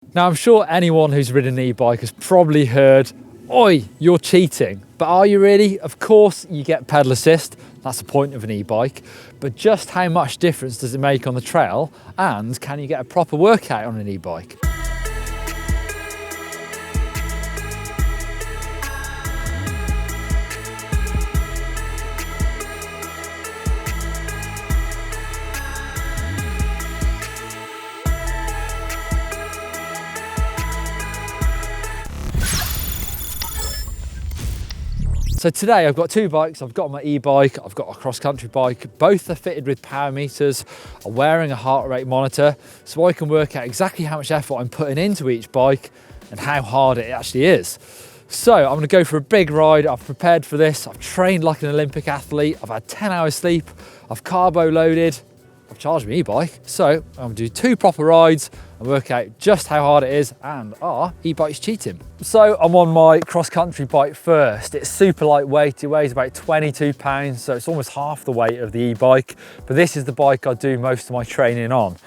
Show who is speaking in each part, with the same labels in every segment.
Speaker 1: Now, I'm sure anyone who's ridden an e-bike has probably heard, "Oi, you're cheating." But are you really? Of course you get pedal assist, that's the point of an e-bike, but just how much difference does it make on the trail, and can you get a proper workout on an e-bike? So today I've got two bikes. I've got my e-bike, I've got a cross-country bike. Both are fitted with power meters. I'm wearing a heart rate monitor so I can work out exactly how much effort I'm putting into each bike and how hard it actually is. So I'm gonna go for a big ride. I've prepared for this. I've trained like an Olympic athlete. I've had 10 hours sleep. I've carbo loaded. I've charged my e-bike. So I'm gonna do two proper rides and work out just how hard it is and are e-bikes cheating. So I'm on my cross-country bike first. It's super lightweight. It weighs about 22 pounds, so it's almost half the weight of the e-bike. But this is the bike I do most of my training on.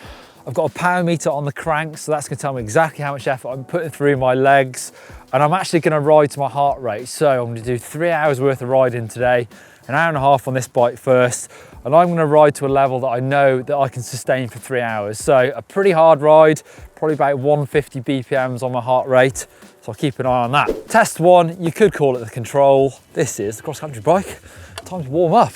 Speaker 1: I've got a power meter on the crank, so that's gonna tell me exactly how much effort I'm putting through my legs. And I'm actually gonna ride to my heart rate. So I'm gonna do 3 hours worth of riding today, an hour and a half on this bike first, and I'm gonna ride to a level that I know that I can sustain for 3 hours. So a pretty hard ride, probably about 150 BPMs on my heart rate. So I'll keep an eye on that. Test one, you could call it the control. This is the cross-country bike. Time to warm up.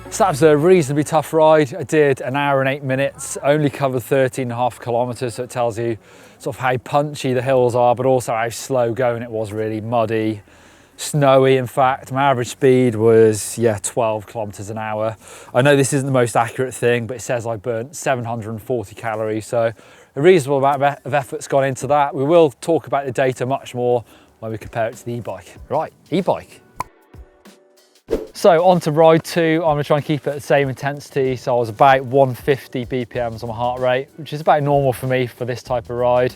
Speaker 1: So that was a reasonably tough ride. I did an hour and 8 minutes, only covered 13.5 kilometers. So it tells you sort of how punchy the hills are, but also how slow going it was, really muddy, snowy. In fact, my average speed was 12 kilometers an hour. I know this isn't the most accurate thing, but it says I burnt 740 calories. So a reasonable amount of effort's gone into that. We will talk about the data much more when we compare it to the e-bike. Right, e-bike. So on to ride two, I'm gonna try and keep it at the same intensity. So I was about 150 BPMs on my heart rate, which is about normal for me for this type of ride.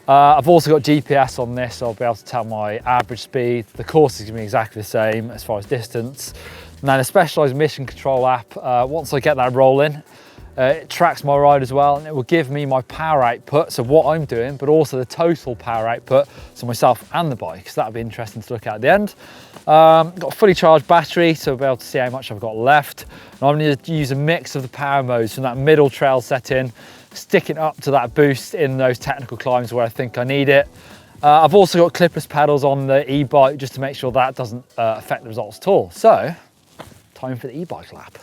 Speaker 1: I've also got GPS on this, so I'll be able to tell my average speed. The course is gonna be exactly the same as far as distance. Now the specialized mission control app, once I get that rolling, it tracks my ride as well, and it will give me my power output, so what I'm doing, but also the total power output, so myself and the bike. So that'll be interesting to look at the end. Got a fully charged battery, so I'll be able to see how much I've got left. And I'm going to use a mix of the power modes from that middle trail setting, sticking up to that boost in those technical climbs where I think I need it. I've also got clipless pedals on the e-bike just to make sure that doesn't affect the results at all. So, time for the e-bike lap.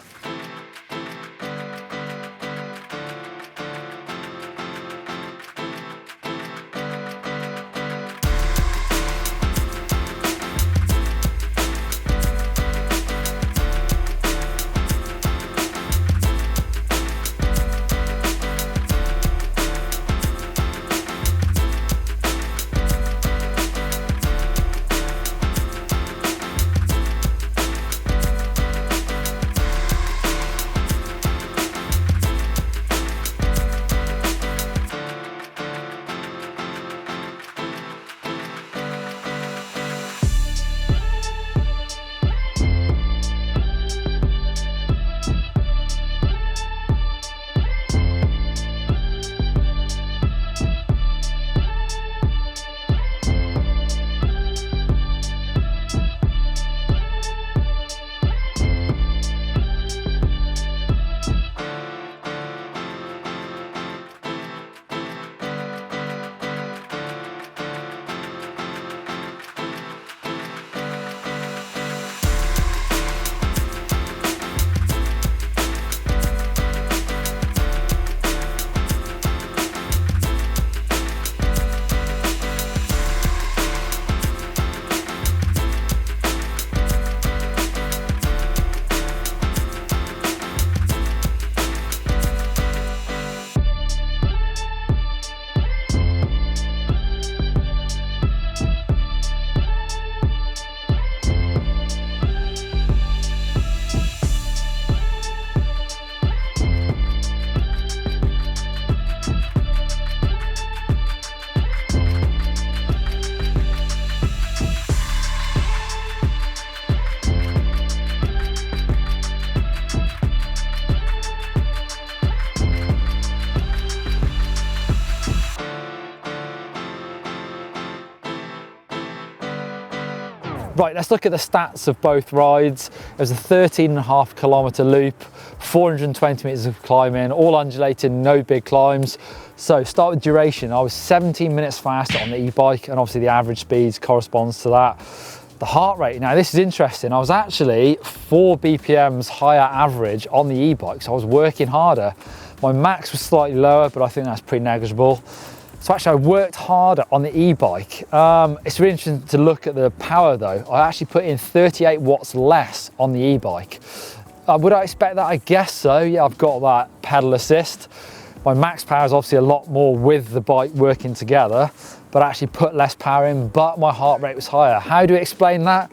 Speaker 1: Right, let's look at the stats of both rides. It was a 13.5 kilometer loop, 420 meters of climbing, all undulated, no big climbs. So start with duration. I was 17 minutes faster on the e-bike, and obviously the average speed corresponds to that. The heart rate, now this is interesting. I was actually 4 BPMs higher average on the e-bike, so I was working harder. My max was slightly lower, but I think that's pretty negligible. So actually I worked harder on the e-bike. It's really interesting to look at the power though. I actually put in 38 watts less on the e-bike. Would I expect that? I guess so. Yeah, I've got that pedal assist. My max power is obviously a lot more with the bike working together, but I actually put less power in, but my heart rate was higher. How do we explain that?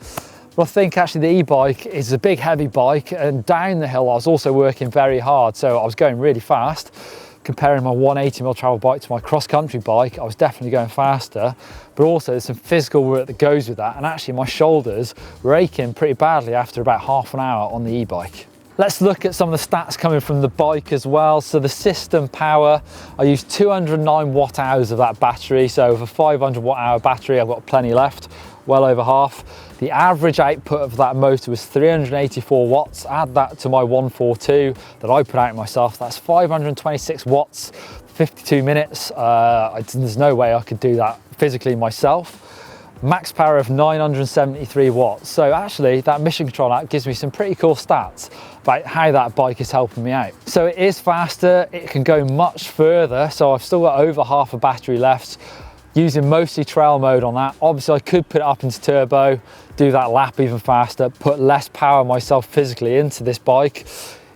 Speaker 1: Well, I think actually the e-bike is a big heavy bike, and down the hill I was also working very hard, so I was going really fast. Comparing my 180mm travel bike to my cross-country bike, I was definitely going faster, but also there's some physical work that goes with that, and actually my shoulders were aching pretty badly after about half an hour on the e-bike. Let's look at some of the stats coming from the bike as well. So the system power, I used 209 watt hours of that battery, so with a 500 watt hour battery I've got plenty left, well over half. The average output of that motor was 384 watts. Add that to my 142 that I put out myself, that's 526 watts, 52 minutes. There's no way I could do that physically myself. Max power of 973 watts. So actually that mission control app gives me some pretty cool stats about how that bike is helping me out. So it is faster, it can go much further. So I've still got over half a battery left, using mostly trail mode on that. Obviously I could put it up into turbo, do that lap even faster, put less power myself physically into this bike.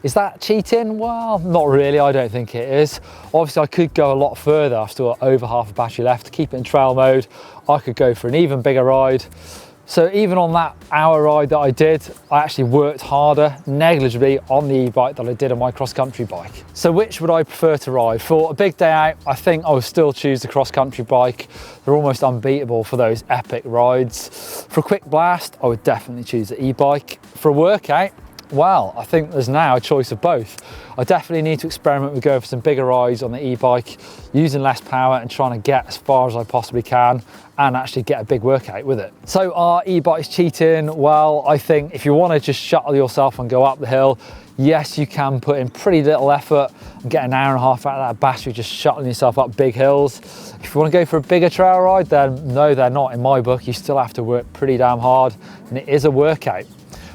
Speaker 1: Is that cheating? Well, not really, I don't think it is. Obviously I could go a lot further. I've still got over half a battery left. To keep it in trail mode, I could go for an even bigger ride. So even on that hour ride that I did, I actually worked harder negligibly on the e-bike than I did on my cross-country bike. So which would I prefer to ride? For a big day out, I think I would still choose the cross-country bike. They're almost unbeatable for those epic rides. For a quick blast, I would definitely choose the e-bike. For a workout, well, I think there's now a choice of both. I definitely need to experiment with going for some bigger rides on the e-bike, using less power and trying to get as far as I possibly can and actually get a big workout with it. So are e-bikes cheating? Well, I think if you want to just shuttle yourself and go up the hill, yes, you can put in pretty little effort and get an hour and a half out of that battery just shuttling yourself up big hills. If you want to go for a bigger trail ride, then no, they're not in my book. You still have to work pretty damn hard, and it is a workout.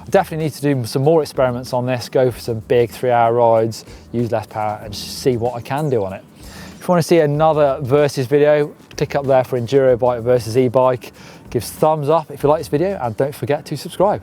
Speaker 1: I definitely need to do some more experiments on this, go for some big 3-hour rides, use less power and see what I can do on it. If you want to see another versus video, click up there for enduro bike versus e-bike. Give us a thumbs up if you like this video and don't forget to subscribe.